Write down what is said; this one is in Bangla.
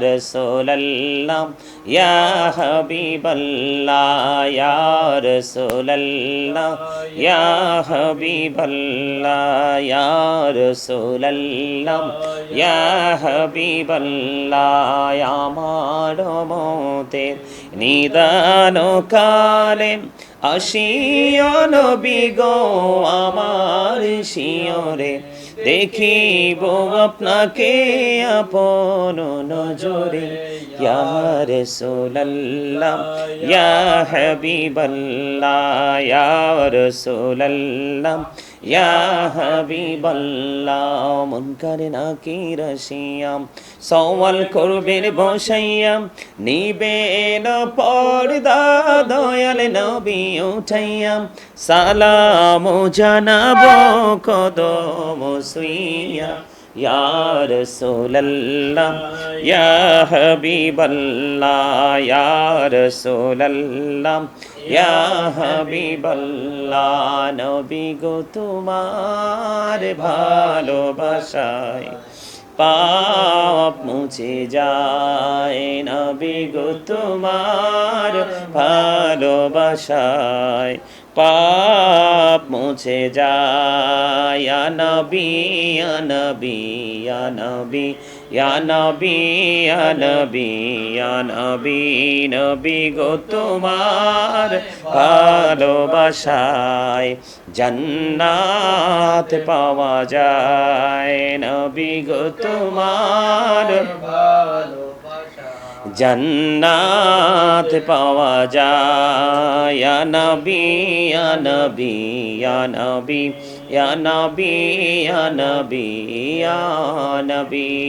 রাসূলুল্লাহ ইয়া হাবিবাল্লাহ ইয়া রাসূলুল্লাহ ইয়া হাবিবাল্লাহ ইয়া রাসূলুল্লাহ ইয়া হাবিবাল্লাহ আমার মতের নিদান কালে আসিও নবী গো আমার শিয়রে দেখিব আপনাকে আপন নজরে ইয়া রাসূলুল্লাহ ইয়া হাবিবাল্লাহ ইয়া রাসূলুল্লাহ ইয়া হাবিবাল্লাহ মুনকার নাকির আসিয়াম সওয়াল করবেন বসাইয়াম নিবেন পর্দা দয়াল নবী উঠাইয়াম সালাম জানাবো কদম সুইয়া ইয়া রাসূলুল্লাহ ইয়া হাবিবাল্লাহ ইয়া রাসূলুল্লাহ ইয়া হাবিবাল্লাহ নবী গো তোমার ভালোবাসায় পাপ মুছে যায় নবী গো তোমার ভালোবাসায় পাপ মুছে যায় ইয়া নবী ইয়া নবী ইয়া নবী ইয়া নবী ইয়া নবী ইয়া নবী নবী গো তোমার ভালোবাসায় জান্নাত পাওয়া যায় নবী গো তোমার জান্নাত পাওয়া যায় ইয়া নবী ইয়া নবী ইয়া নবী ইয়া নবী ইয়া নবী ইয়া নবী